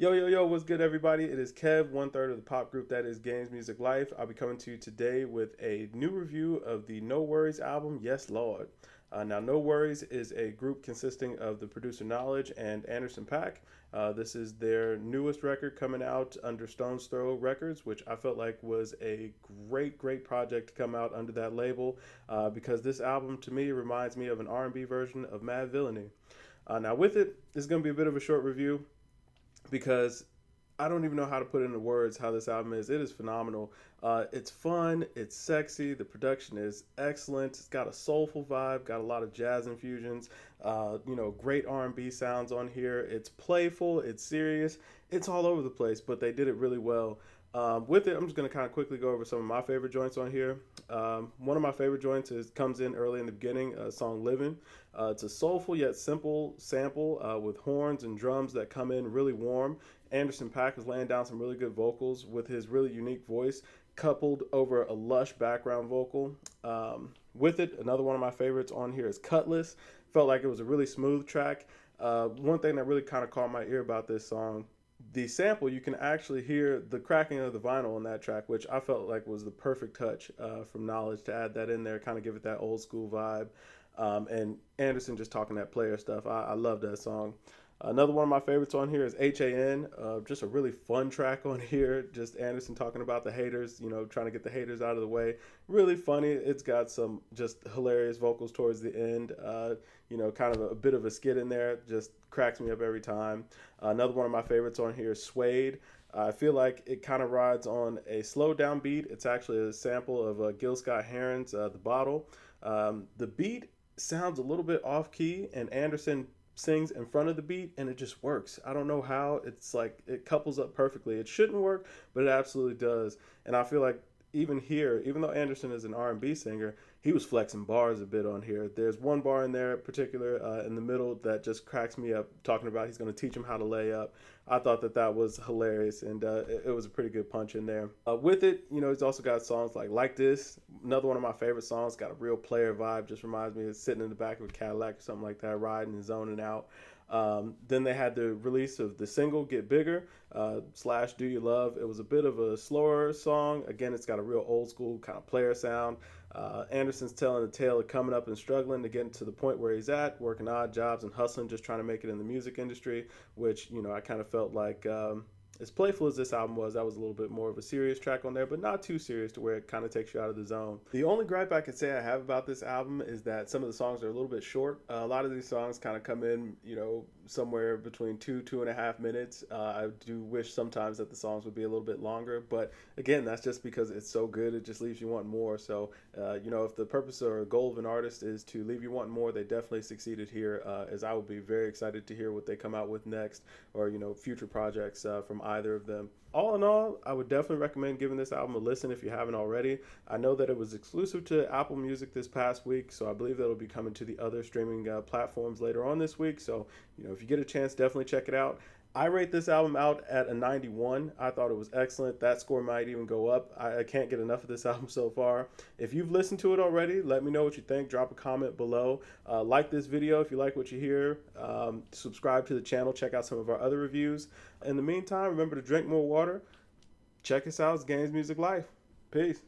Yo, yo, yo, what's good, everybody? It is Kev, one third of the pop group that is Games Music Life. I'll be coming to you today with a new review of the NxWorries album, Yes Lord. Now, NxWorries is a group consisting of the producer Knowledge and Anderson.Paak. This is their newest record coming out under Stone's Throw Records, which I felt like was a great project to come out under that label because this album to me reminds me of an R&B version of Mad Villainy. Now, with it, this is going to be a bit of a short review because I don't even know how to put into words how this album is. It is phenomenal. It's fun. It's sexy. The production is excellent. It's got a soulful vibe. Got a lot of jazz infusions. Great R&B sounds on here. It's playful. It's serious. It's all over the place, but they did it really well. With it, I'm just going to kind of quickly go over some of my favorite joints on here. One of my favorite joints comes in early in the beginning, song Living. It's a soulful yet simple sample with horns and drums that come in really warm. Anderson.Paak is laying down some really good vocals with his really unique voice, coupled over a lush background vocal. With it, another one of my favorites on here is Cutlass. Felt like it was a really smooth track. One thing that really kind of caught my ear about this song, the sample, you can actually hear the cracking of the vinyl on that track, which I felt like was the perfect touch from Knowledge to add that in there, kind of give it that old school vibe. And Anderson just talking that player stuff. I love that song. Another one of my favorites on here is HAN. Just a really fun track on here. Just Anderson talking about the haters, trying to get the haters out of the way. Really funny. It's got some just hilarious vocals towards the end. Kind of a bit of a skit in there. Just cracks me up every time. Another one of my favorites on here is Suede. I feel like it kind of rides on a slow down beat. It's actually a sample of Gil Scott-Heron's The Bottle. The beat sounds a little bit off key, and Anderson sings in front of the beat and it just works. I don't know how. It's like it couples up perfectly. It shouldn't work, but it absolutely does. And I feel like even here, even though Anderson is an R&B singer, he was flexing bars a bit on here. There's one bar in there in particular in the middle that just cracks me up, talking about he's going to teach him how to lay up. I thought that was hilarious, and it was a pretty good punch in there. With it, he's also got songs like This, another one of my favorite songs, got a real player vibe, just reminds me of sitting in the back of a Cadillac or something like that, riding and zoning out. Then they had the release of the single Get Bigger / Do You Love. It was a bit of a slower song. Again, it's got a real old school kind of player sound. Anderson's telling the tale of coming up and struggling to get to the point where he's at, working odd jobs and hustling, just trying to make it in the music industry, which, I kind of felt like as playful as this album was, that was a little bit more of a serious track on there, but not too serious to where it kind of takes you out of the zone. The only gripe I could say I have about this album is that some of the songs are a little bit short. A lot of these songs kind of come in, somewhere between 2.5 minutes. I do wish sometimes that the songs would be a little bit longer, but again, that's just because it's so good, it just leaves you wanting more. So, if the purpose or goal of an artist is to leave you wanting more, they definitely succeeded here, as I would be very excited to hear what they come out with next, or, future projects from either of them. All in all, I would definitely recommend giving this album a listen if you haven't already. I know that it was exclusive to Apple Music this past week, so I believe that it'll be coming to the other streaming platforms later on this week. So, if you get a chance, definitely check it out. I rate this album out at a 91. I thought it was excellent. That score might even go up. I can't get enough of this album so far. If you've listened to it already, let me know what you think. Drop a comment below. Like this video if you like what you hear. Subscribe to the channel. Check out some of our other reviews. In the meantime, remember to drink more water. Check us out. It's Games Music Life. Peace.